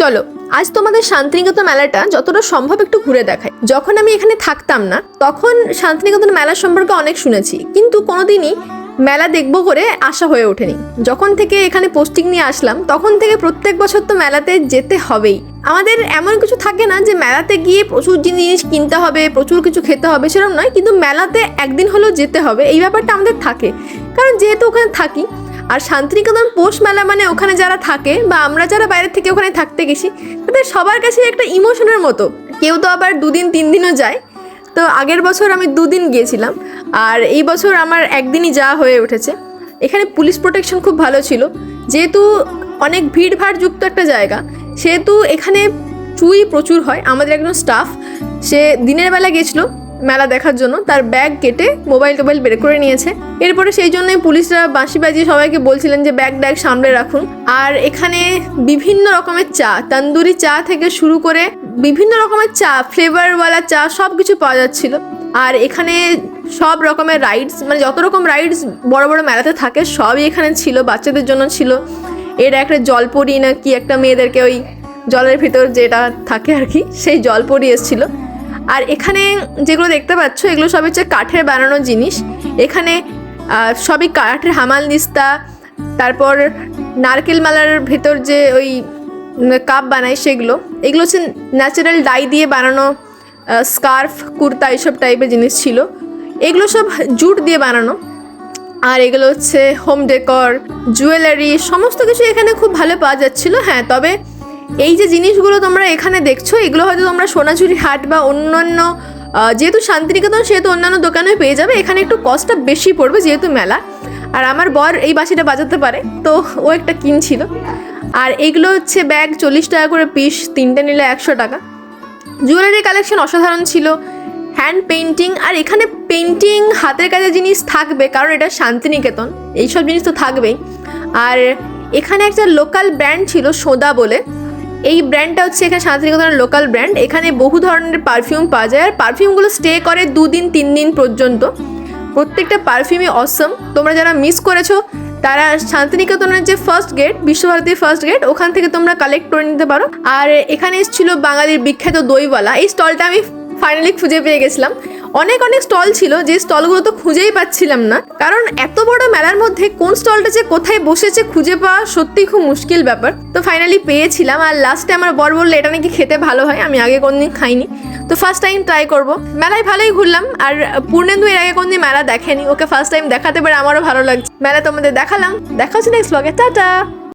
চলো আজ তোমাদের শান্তিনিকেতন মেলাটা যতটা সম্ভব একটু ঘুরে দেখাই। যখন আমি এখানে থাকতাম না তখন শান্তিনিকেতন মেলা সম্পর্কে অনেক শুনেছি, কিন্তু কোনোদিনই মেলা দেখবো করে আশা হয়ে ওঠেনি। যখন থেকে এখানে পোস্টিং নিয়ে আসলাম তখন থেকে প্রত্যেক বছর তো মেলাতে যেতে হবেই। আমাদের এমন কিছু থাকে না যে মেলাতে গিয়ে প্রচুর জিনিস কিনতে হবে, প্রচুর কিছু খেতে হবে, সেরকম নয়, কিন্তু মেলাতে একদিন হলেও যেতে হবে, এই ব্যাপারটা আমাদের থাকে। কারণ যেহেতু ওখানে থাকি, আর শান্তিনিকেতন পৌষ মেলা মানে ওখানে যারা থাকে বা আমরা যারা বাইরে থেকে ওখানে থাকতে গেছি তাদের সবার কাছে একটা ইমোশনের মতো। কেউ তো আবার 2 দিন 3 দিনও যায়। তো আগের বছর আমি 2 দিন গিয়েছিলাম, আর এই বছর আমার একদিনই যাওয়া হয়ে উঠেছে। এখানে পুলিশ প্রোটেকশন খুব ভালো ছিল, যেহেতু অনেক ভিড়ভাড় যুক্ত একটা জায়গা, সেহেতু এখানে চুরি প্রচুর হয়। আমাদের একজন স্টাফ, সে দিনের বেলা গেছিলো মেলা দেখার জন্য, তার ব্যাগ কেটে মোবাইল টোবাইল বের করে নিয়েছে। এরপরে সেই জন্যই পুলিশরা বাঁশি বাজিয়ে সবাইকে বলছিলেন যে ব্যাগ ড্যাগ সামলে রাখুন। আর এখানে বিভিন্ন রকমের চা, তন্দুরি চা থেকে শুরু করে বিভিন্ন রকমের চা, ফ্লেভারওয়ালা চা, সব কিছু পাওয়া যাচ্ছিল। আর এখানে সব রকমের রাইডস, মানে যত রকম রাইডস বড় বড় মেলাতে থাকে সবই এখানে ছিল, বাচ্চাদের জন্য ছিল। এর একটা জলপরি না কি একটা, মেয়েদেরকে ওই জলের ভিতর যেটা থাকে আর কি, সেই জলপরি এসেছিলো। আর এখানে যেগুলো দেখতে পাচ্ছ এগুলো সব হচ্ছে কাঠের বানানো জিনিস। এখানে সবই কাঠের হামাল দিস্তা, তারপর নারকেল মালার ভেতর যে ওই কাপ বানায় সেগুলো, এগুলো হচ্ছে ন্যাচারাল ডাই দিয়ে বানানো স্কার্ফ, কুর্তা, এইসব টাইপের জিনিস ছিল। এগুলো সব জুট দিয়ে বানানো। আর এগুলো হচ্ছে হোম ডেকর, জুয়েলারি, সমস্ত কিছু এখানে খুব ভালো পাওয়া যাচ্ছিলো। হ্যাঁ, তবে এই যে জিনিসগুলো তোমরা এখানে দেখছো এগুলো হয়তো তোমরা সোনাঝুরি হাট বা অন্যান্য, যেহেতু শান্তিনিকেতন সেহেতু অন্যান্য দোকানে পেয়ে যাবে। এখানে একটু কস্টটা বেশি পড়বে যেহেতু মেলা। আর আমার বর এই বাঁশিটা বাজাতে পারে, তো ও একটা কিনছিল। আর এইগুলো হচ্ছে ব্যাগ 40 টাকা করে পিস, 3টে নিলে 100 টাকা। জুয়েলারি কালেকশন অসাধারণ ছিল, হ্যান্ড পেন্টিং। আর এখানে পেন্টিং, হাতের কাজের জিনিস থাকবে, কারণ এটা শান্তিনিকেতন, এইসব জিনিস তো থাকবেই। আর এখানে একটা লোকাল ব্র্যান্ড ছিল সোদা বলে, এই ব্র্যান্ডটা হচ্ছে এখানে শান্তিনিকেতনের লোকাল ব্র্যান্ড। এখানে বহু ধরনের পারফিউম পাওয়া যায়, আর পারফিউমগুলো স্টে করে 2 দিন 3 দিন পর্যন্ত। প্রত্যেকটা পারফিউমই অসম। তোমরা যারা মিস করেছো তারা শান্তিনিকেতনের যে ফার্স্ট গেট, বিশ্বভারতীর ফার্স্ট গেট, ওখান থেকে তোমরা কালেক্ট করে নিতে পারো। আর এখানে এসেছিল বাঙালির বিখ্যাত দইওয়ালা, এই স্টলটা আমি ফাইনালি খুঁজে পেয়ে গেছিলাম। অনেক স্টল ছিল, যে স্টলগুলো তো খুঁজেই পাচ্ছিলাম না, কারণ এত বড় মেলার মধ্যে কোন স্টলটা যে কোথায় বসেছে খুঁজে পাওয়া সত্যিই খুব মুশকিল ব্যাপার। তো ফাইনালি পেয়েছিলাম। আর লাস্টে আমার বর বললো এটা নাকি খেতে ভালো হয়, আমি আগে কোনদিন খাইনি, তো ফার্স্ট টাইম ট্রাই করব। মেলায় ভালোই ঘুরলাম। আর পূর্ণেন্দু এর আগে কোনদিন মেলা দেখেনি, ওকে ফার্স্ট টাইম দেখাতে পারে আমারও ভালো লাগছে। মেলা তোমাদের দেখালাম, দেখা হচ্ছে নেক্সট ব্লগে, টাটা।